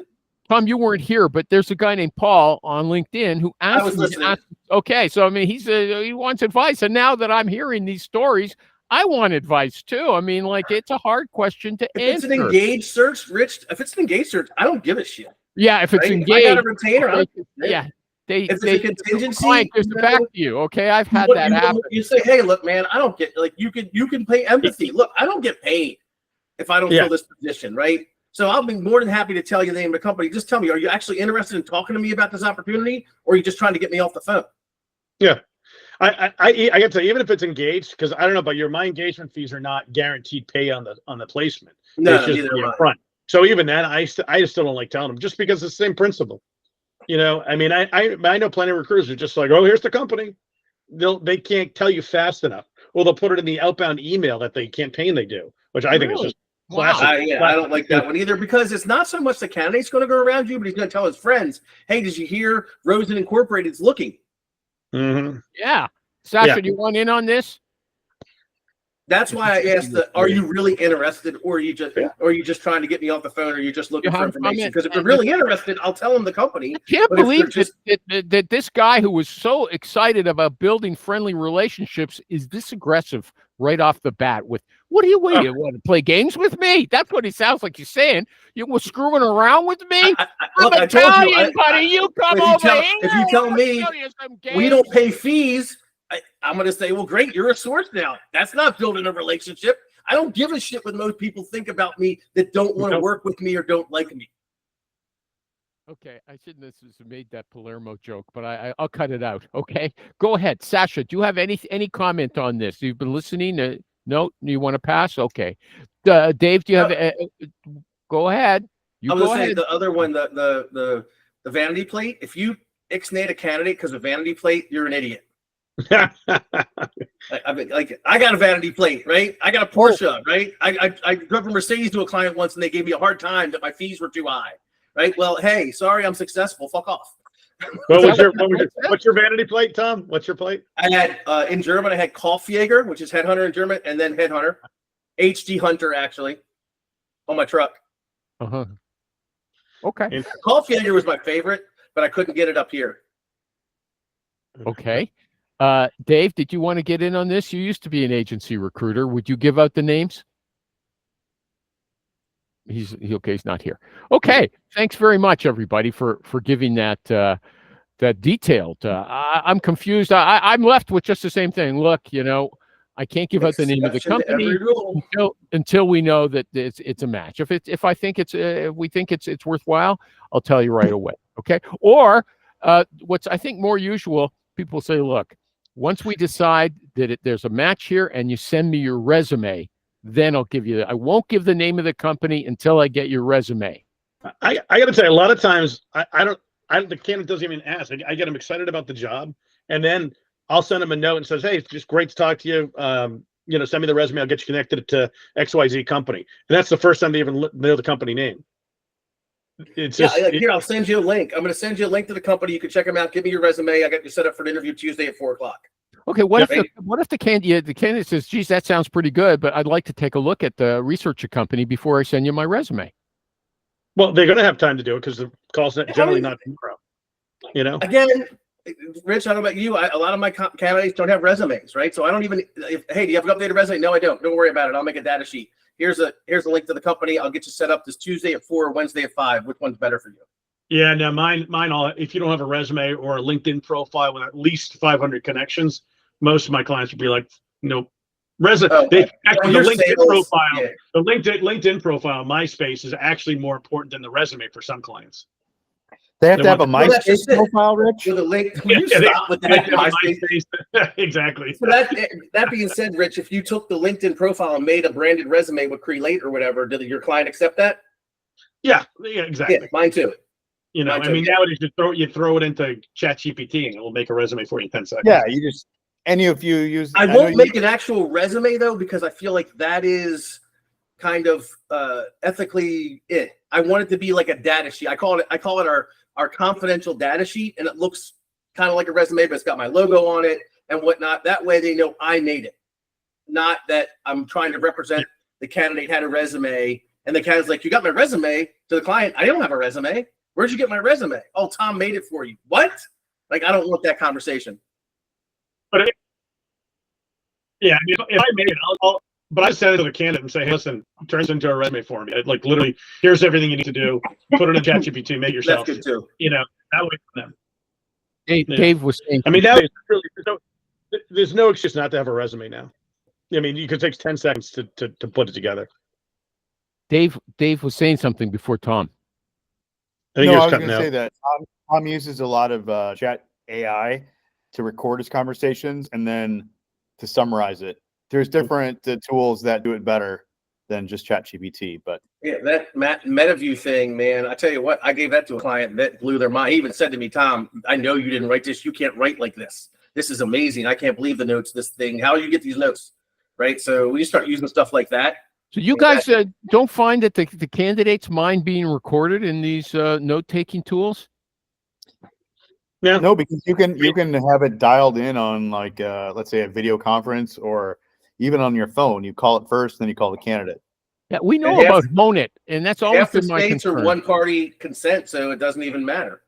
Tom, you weren't here, but there's a guy named Paul on LinkedIn who asked me. Okay, so I mean, he wants advice, and now that I'm hearing these stories, I want advice too. I mean, like, it's a hard question to If it's an answer. engaged search, Rich, if it's an engaged search, I don't give a shit. Yeah, if it's Right? If I got a engaged, retainer, I okay, don't give a shit. yeah, If it's they a contingency, client gives you it back know, to you. Okay, I've had What that you, happen. you say, hey, look, man, I don't get, like, you can pay empathy. Look, I don't get paid if I don't Yeah. fill this position, right? So I'll be more than happy to tell you the name of the company. Just tell me, are you actually interested in talking to me about this opportunity, or are you just trying to get me off the phone? I gotta tell you, even if it's engaged, because I don't know about my engagement fees are not guaranteed pay on the placement. No, It's just neither the am I. upfront. So even then, I still don't like telling them, just because it's the same principle. You know, I mean, I know plenty of recruiters who are just like, oh, here's the company. They can't tell you fast enough, or they'll put it in the outbound email that the campaign they do, which I think is Really? just Wow. classic. I don't like that one either, because it's not so much the candidate's going to go around you, but he's going to tell his friends, hey, did you hear Rosen Incorporated's looking? Mhm. Yeah, Sasha, Yeah. do you want in on this? That's why I asked, are you really interested, or are you just trying to get me off the phone, or are you just looking You for have information? comment Because if you're on really interested, I'll tell them the company. I can't But if believe they're that this guy who was so excited about building friendly relationships is this aggressive right off the bat with, what do you want to play games with me? That's what he sounds like he's saying. You were screwing around with me? I'm Look, I told you, Italian, buddy. You come if you over tell- here. if you tell me I'll show you some we games. don't pay fees, I'm going to say, well, great, you're a source now. That's not building a relationship. I don't give a shit what most people think about me that don't want to Nope. work with me or don't like me. Okay, I shouldn't have made that Palermo joke, but I'll cut it out. Okay, go ahead, Sasha. Do you have any comment on this? You've been listening. No, you want to pass? Okay, Dave, do you have? Go ahead. You I was go going to say ahead. the other one, the vanity plate. If you ixnay a candidate because of vanity plate, you're an idiot. I got a vanity plate, right? I got a Porsche, right? I drove a Mercedes to a client once, and they gave me a hard time that my fees were too high, right? Well, hey, sorry, I'm successful. Fuck off. What's your vanity plate, Tom? What's your plate? I had in German, I had Kaufjäger, which is headhunter in German, and then headhunter, HD Hunter actually, on my truck. Uh-huh. Okay. Kaufjäger was my favorite, but I couldn't get it up here. Okay. Dave, did you want to get in on this? You used to be an agency recruiter. Would you give out the names? He's not here. Okay. Thanks very much, everybody, for giving that detailed. I'm confused. I'm left with just the same thing. Look, I can't give out the name of the company until we know that it's a match. If we think it's worthwhile, I'll tell you right away. Okay. Or what's I think more usual, people say, look, once we decide that there's a match here and you send me your resume, then I'll give you. I won't give the name of the company until I get your resume. I got to tell you, a lot of times the candidate doesn't even ask. I get them excited about the job, and then I'll send them a note and says, "Hey, it's just great to talk to you. Send me the resume. I'll get you connected to XYZ company." And that's the first time they even know the company name. It's just, here, I'll send you a link. I'm going to send you a link to the company. You can check them out. Give me your resume. I got you set up for an interview Tuesday at 4:00. Okay. What if the candidate says, "Geez, that sounds pretty good, but I'd like to take a look at the research your company before I send you my resume"? Well, they're going to have time to do it because the call's generally not tomorrow. Again, Rich, I don't know about you. A lot of my candidates don't have resumes, right? So I don't even. Hey, do you have an updated resume? No, I don't. Don't worry about it. I'll make a data sheet. Here's a link to the company. I'll get you set up this Tuesday at 4 or Wednesday at 5. Which one's better for you? Yeah, no, mine. All if you don't have a resume or a LinkedIn profile with at least 500 connections, most of my clients would be like, nope. Resume. The LinkedIn profile. Yeah. The LinkedIn profile in MySpace is actually more important than the resume for some clients. They have to have a MySpace profile, Rich. With a link. Will you stop with that MySpace? Exactly. So that being said, Rich, if you took the LinkedIn profile and made a branded resume with Create or whatever, did your client accept that? Yeah, exactly. Yeah, mine too. Nowadays you throw it into ChatGPT and it will make a resume for you in 10 seconds. Yeah, you just if you use. I won't make an actual resume though, because I feel like that is kind of ethically it. I want it to be like a data sheet. I call it our confidential data sheet, and it looks kind of like a resume, but it's got my logo on it and whatnot. That way they know I made it, not that I'm trying to represent the candidate had a resume and the candidate's like, you got my resume to the client. I don't have a resume. Where'd you get my resume? Oh, Tom made it for you. What? Like, I don't want that conversation. But Yeah, I mean, if I made it, but I send it to the candidate and say, hey, listen, turn this into a resume for me. Like literally, here's everything you need to do. Put it in ChatGPT, make it That's yourself. good too. You know, that way for them. Dave, Yeah. Dave was saying. I mean, nowadays, really, there's no excuse not to have a resume now. I mean, you could take 10 seconds to put it together. Dave was saying something before Tom. I think No, you're I was cutting going to out. say that Tom uses a lot of chat AI to record his conversations and then to summarize it. There's different tools that do it better than just ChatGPT, but Yeah, that MetaView thing, man. I tell you what, I gave that to a client that blew their mind. He even said to me, Tom, I know you didn't write this. You can't write like this. This is amazing. I can't believe the notes, this thing. How do you get these notes? Right. So we start using stuff like that. So you guys don't find that the candidates mind being recorded in these note-taking tools? Yeah. no, because you can have it dialed in on like let's say a video conference or even on your phone. You call it first, then you call the candidate. Yeah, we know And half- about Monet, and that's always Half the been my states concern. are one-party consent, so it doesn't even matter.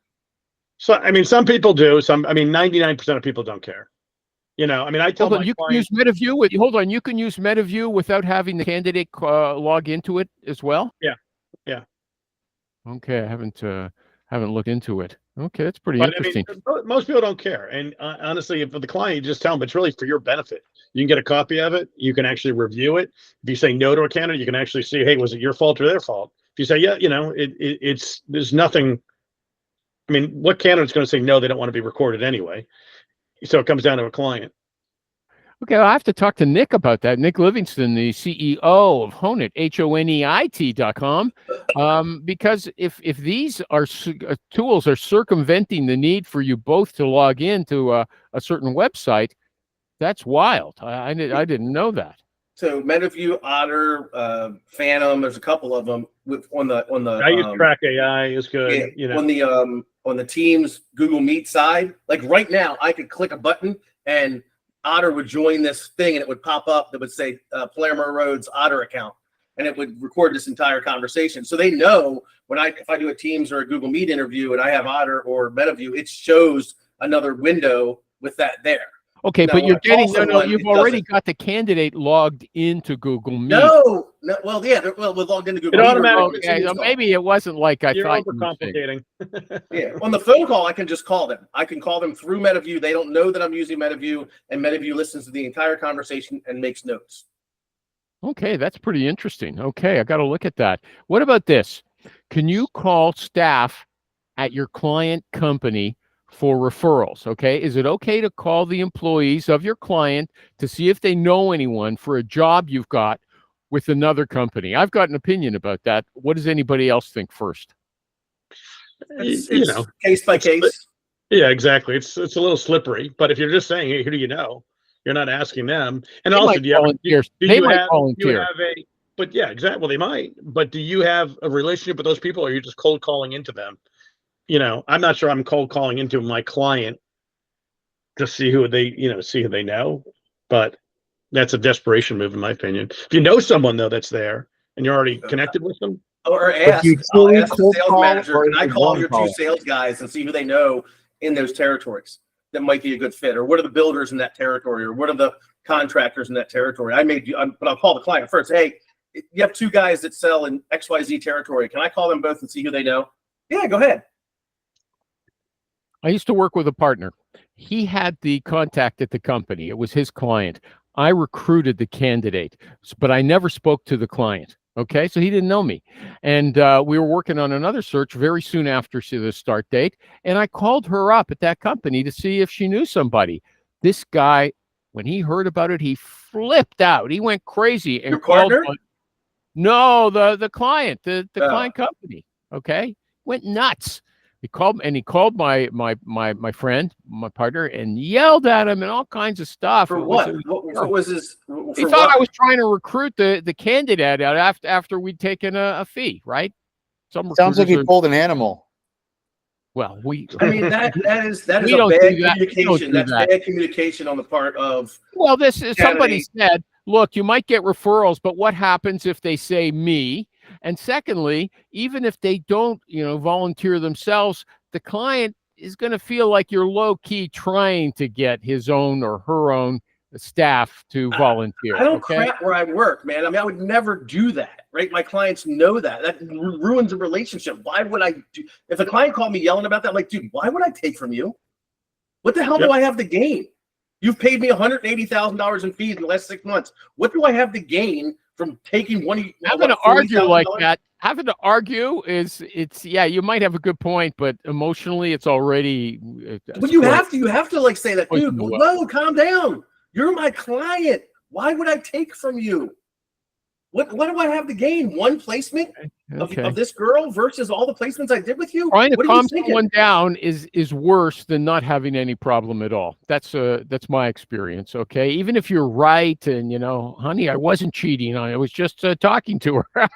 So, I mean, some people do. 99% of people don't care. You know, I mean, I tell Hold on, my you can clients, use MetaView. Hold on, you can use MetaView without having the candidate log into it as well. Yeah, yeah. Okay, I haven't looked into it. Okay, that's pretty but I mean, interesting. most people don't care. And honestly, if for the client, you just tell them it's really for your benefit. You can get a copy of it. You can actually review it. If you say no to a candidate, you can actually see, hey, was it your fault or their fault? If you say, yeah, you know, it's there's nothing. I mean, what candidate's going to say no? They don't want to be recorded anyway. So it comes down to a client. Okay, I have to talk to Nick about that. Nick Livingston, the CEO of Honeit, HONEIT.com, because if these are tools are circumventing the need for you both to log into a certain website, that's wild. I didn't know that. So MetaView, Otter, Phantom, there's a couple of them on the I use Track AI is good. yeah, You know, on the Teams Google Meet side. Like right now, I could click a button and Otter would join this thing, and it would pop up that would say Palermo Road's Otter account, and it would record this entire conversation. So they know if I do a Teams or a Google Meet interview and I have Otter or MetaView, it shows another window with that there. Okay, Now, but you're when I call getting someone, you've it already doesn't. got the candidate logged into Google Meet. No, well, yeah, we're logged into Google It Meet. automatically- Okay, so maybe it wasn't like I you're thought. You were saying. overcomplicating. Yeah, on the phone call, I can just call them. I can call them through MetaView. They don't know that I'm using MetaView, and MetaView listens to the entire conversation and makes notes. Okay, that's pretty interesting. Okay, I got to look at that. What about this? Can you call staff at your client company for referrals? Okay, is it okay to call the employees of your client to see if they know anyone for a job you've got with another company? I've got an opinion about that. What does anybody else think first? It's You know, case by case. yeah, exactly. It's a little slippery, but if you're just saying, hey, who do you know? You're not asking them. And They also, might do you have, volunteer. do They you might have, volunteer. you have a, but yeah, exactly. Well, they might, but do you have a relationship with those people, or are you just cold calling into them? You know, I'm not sure I'm cold calling into my client to see who they know, but that's a desperation move, in my opinion. If you know someone though that's there and you're already connected with them, Or ask, you I'll truly ask the cold sales call manager, or can I is it call one your call? two sales guys and see who they know in those territories that might be a good fit? Or what are the builders in that territory? Or what are the contractors in that territory? But I'll call the client first. Hey, you have two guys that sell in XYZ territory. Can I call them both and see who they know? Yeah, go ahead. I used to work with a partner. He had the contact at the company. It was his client. I recruited the candidate, but I never spoke to the client. Okay, so he didn't know me. And we were working on another search very soon after the start date. And I called her up at that company to see if she knew somebody. This guy, when he heard about it, he flipped out. He went crazy and Your called. partner? No, the client, the client company. Okay, went nuts. He called my friend, my partner, and yelled at him and all kinds of stuff. For It was- what? it was What was his? he For thought I what? was trying to recruit the candidate out after we'd taken a fee, right? Some Sounds like recruiters he pulled an animal. well, we I mean, that is We a don't bad do that. We don't communication. do That's that. bad communication on the part of well, this is somebody Candidate. said, look, you might get referrals, but what happens if they say me? And secondly, even if they don't, volunteer themselves, the client is going to feel like you're low key trying to get his own or her own staff to volunteer. I don't Okay. crap where I work, man. I mean, I would never do that, right? My clients know that. That ruins a relationship. Why would I do? If a client called me yelling about that, I'm like, dude, why would I take from you? What the hell do I have to gain? You've paid me $180,000 in fees in the last 6 months. What do I have to gain from taking one? Having to argue like that, having to argue you might have a good point, but emotionally it's already. But you have to like say that, dude, no, calm down. You're my client. Why would I take from you? What do I have to gain? One placement of this girl versus all the placements I did with you? Trying to What are calm you thinking? someone down is worse than not having any problem at all. That's my experience. Okay, even if you're right, and honey, I wasn't cheating. I was just talking to her.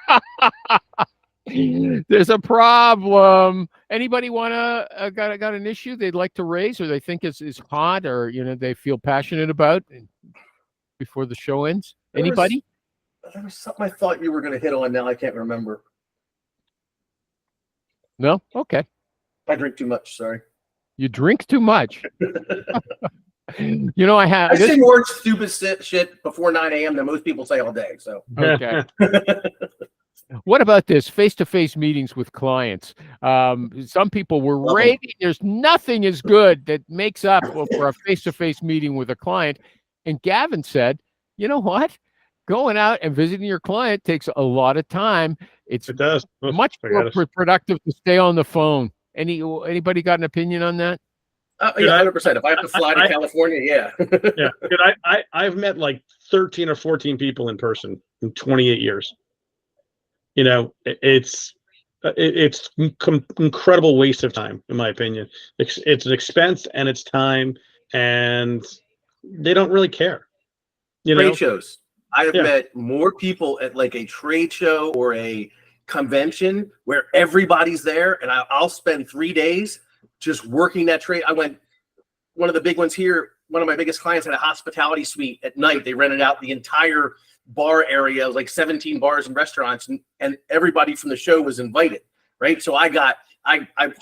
There's a problem. Anybody wanna got an issue they'd like to raise, or they think is hot, or they feel passionate about before the show ends? Anybody? There was something I thought you were going to hit on. Now I can't remember. No? Okay. I drink too much. Sorry. You drink too much. I say more stupid shit before 9 a.m. than most people say all day. So okay. What about this face-to-face meetings with clients? Some people were raving. There's nothing as good that makes up for a face-to-face meeting with a client. And Gavin said, you know what? Going out and visiting your client takes a lot of time. It does. Much more productive to stay on the phone. Anybody got an opinion on that? Yeah, 100%. If I have to fly to California, yeah. Yeah. I've met like 13 or 14 people in person in 28 years. It's incredible waste of time, in my opinion. It's an expense and it's time, and they don't really care. Trade shows. I have met more people at like a trade show or a convention where everybody's there, and I'll spend 3 days just working that trade. I went, one of the big ones here, one of my biggest clients had a hospitality suite at night. They rented out the entire bar area, like 17 bars and restaurants, and everybody from the show was invited, right? So I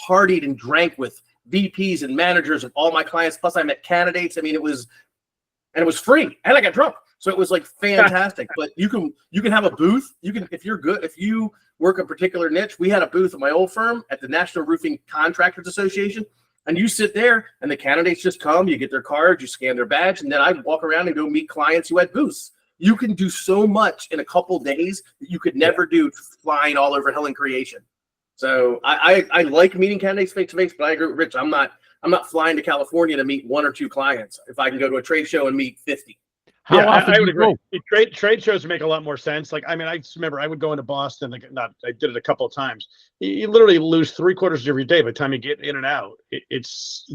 partied and drank with VPs and managers of all my clients, plus I met candidates. I mean, it was free, and I got drunk. So it was like fantastic. But you can have a booth. You can, if you're good, if you work a particular niche. We had a booth at my old firm at the National Roofing Contractors Association, and you sit there and the candidates just come, you get their card, you scan their badge, and then I walk around and go meet clients who had booths. You can do so much in a couple days that you could never do flying all over hell and creation. So I like meeting candidates face to face, but I agree with Rich. I'm not flying to California to meet 1 or 2 clients if I can go to a trade show and meet 50. How often I would agree. Trade shows make a lot more sense. Like, I mean, I just remember I would go into Boston. I did it a couple of times. You literally lose 3/4 of your day by the time you get in and out. It's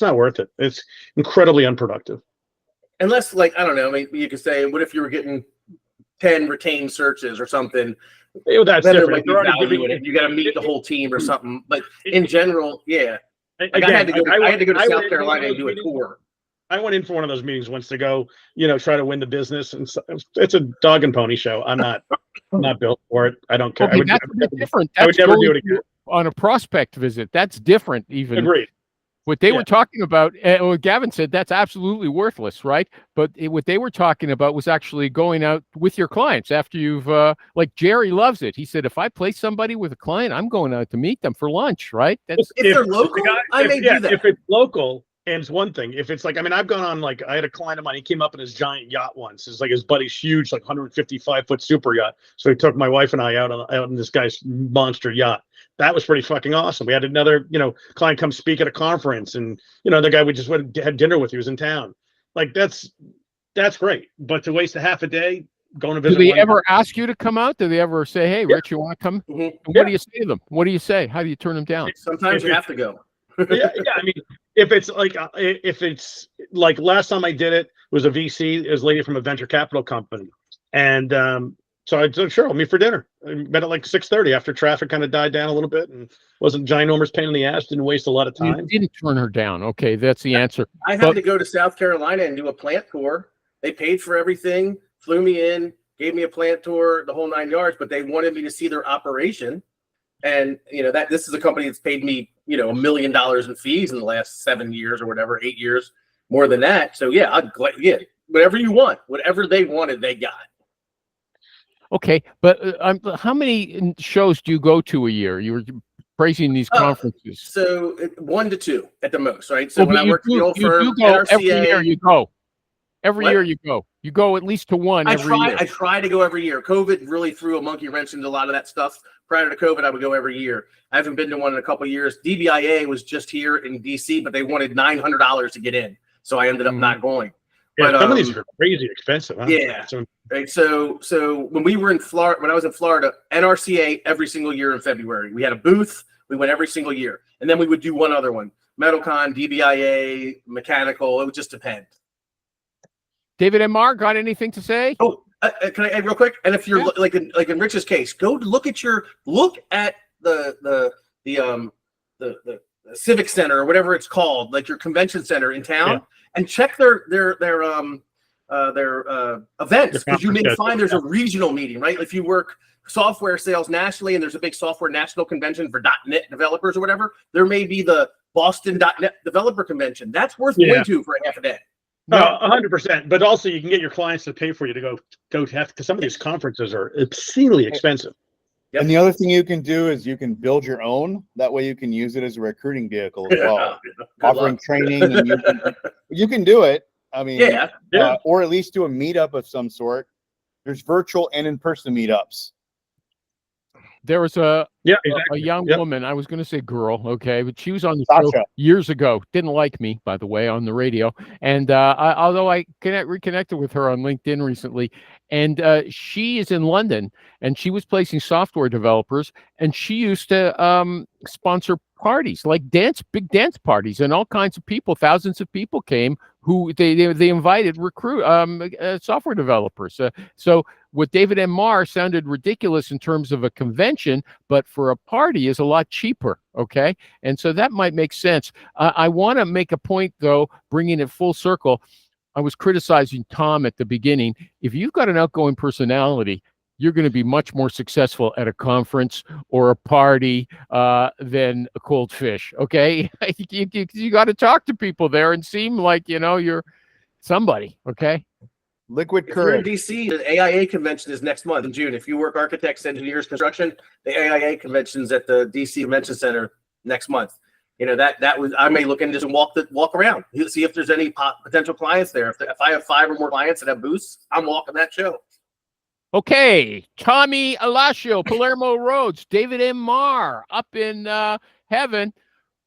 not worth it. It's incredibly unproductive. Unless, like, I don't know, I mean, you could say, what if you were getting 10 retained searches or something? That's different. You got to meet the whole team or something. But in general, yeah. I had to go to South Carolina and do a tour. I went in for one of those meetings once to go, try to win the business, and it's a dog and pony show. I'm not built for it. I don't care. Okay, that's different. I would never do it again. On a prospect visit, that's different. Even agreed. What they were talking about, what Gavin said, that's absolutely worthless, right? But what they were talking about was actually going out with your clients after you've, like Jerry loves it. He said, if I place somebody with a client, I'm going out to meet them for lunch, right? If they're local, I may do that. If it's local, and it's one thing. If it's like, I mean, I've gone on, like, I had a client of mine, he came up in his giant yacht once. It's like his buddy's huge, like 155-foot super yacht. So he took my wife and I out on this guy's monster yacht. That was pretty fucking awesome. We had another, client come speak at a conference, and, the guy we just went and had dinner with, he was in town. Like, that's great. But to waste a half a day going to visit. Do they ever ask you to come out? Do they ever say, hey, Rich, you want to come? Mm-hmm. What do you say to them? What do you say? How do you turn them down? Sometimes you have to go. yeah. I mean, if it's like last time I did it was a VC, it was a lady from a venture capital company. And so I said, sure, I'll meet for dinner. I met at like 6:30 after traffic kind of died down a little bit and wasn't a ginormous pain in the ass, didn't waste a lot of time. You didn't turn her down. Okay, that's the answer. I had to go to South Carolina and do a plant tour. They paid for everything, flew me in, gave me a plant tour, the whole 9 yards, but they wanted me to see their operation. And, this is a company that's paid me, $1 million in fees in the last 7 years or whatever, 8 years. more than that. So yeah, whatever you want, whatever they wanted, they got. Okay, but how many shows do you go to a year? You were praising these conferences. So 1 to 2 at the most, right? So when I worked at the old you firm, do go every year. NRCA, You go every What? year. You go. You go at least to one every year. I try to go every year. COVID really threw a monkey wrench into a lot of that stuff. Prior to COVID, I would go every year. I haven't been to one in a couple of years. DBIA was just here in DC, but they wanted $900 to get in, so I ended up not going. Yeah, But, some of these are crazy expensive. Huh? Yeah. So, Right. So when we were in Florida, when I was in Florida, NRCA every single year in February, we had a booth. We went every single year, and then we would do one other one: MetalCon, DBIA, Mechanical. It would just depend. David and Mark, got anything to say? Oh, can I add real quick? And if you're Yeah. like in Rich's case, go look at the Civic Center or whatever it's called, like your convention center in town, and check their events, because you may find there's a regional meeting, right? If you work software sales nationally and there's a big software national convention for .NET developers or whatever, there may be the Boston .NET developer convention. That's worth going to for a half a day. 100%. But also, you can get your clients to pay for you to go to, because some of these conferences are obscenely expensive. Yep. And the other thing you can do is you can build your own. That way you can use it as a recruiting vehicle as well. Offering training, and you can do it. I mean, or at least do a meetup of some sort. There's virtual and in-person meetups. There was a Exactly. young woman. I was going to say girl, okay, but she was on the Sasha. show years ago. Didn't like me, by the way, on the radio. And although I reconnected with her on LinkedIn recently, and she is in London, and she was placing software developers, and she used to sponsor parties, like big dance parties, and all kinds of people. Thousands of people came who they invited software developers. So what David M. Marr sounded ridiculous in terms of a convention, but for a party is a lot cheaper. Okay. And so that might make sense. I want to make a point, though, bringing it full circle. I was criticizing Tom at the beginning. If you've got an outgoing personality, you're going to be much more successful at a conference or a party than a cold fish. Okay. You got to talk to people there and seem like, you're somebody. Okay. Liquid If you're in courage. DC, the AIA convention is next month in June. If you work architects, engineers, construction, the AIA convention's at the DC Convention Center next month. That was, I may look in just and walk around, see if there's any potential clients there. If I have 5 or more clients that have booths, I'm walking that show. Okay, Tommy Alacio, Palermo Roads, David M. Marr up in heaven.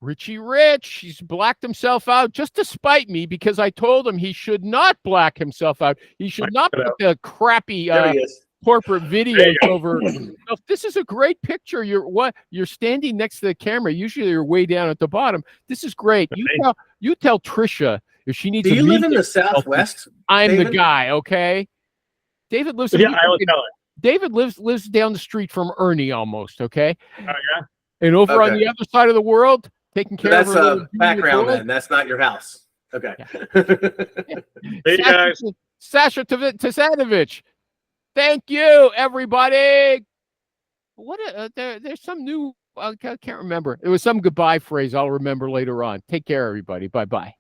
Richie Rich, he's blacked himself out just to spite me, because I told him he should not black himself out. He should not put the crappy There he is. corporate videos over. This is a great picture. You're standing next to the camera. Usually you're way down at the bottom. This is great. You tell Trisha if she needs. Do you live in the Southwest? I'm David? the guy. Okay. David lives. I will tell it. David lives down the street from Ernie almost. Okay. Oh, yeah. And over on the other side of the world, taking care That's of her little background boy. then. That's not your house. Okay. Hey, guys. Sasha Tasanovic. Thank you, everybody. There's some new. I can't remember. It was some goodbye phrase I'll remember later on. Take care, everybody. Bye-bye.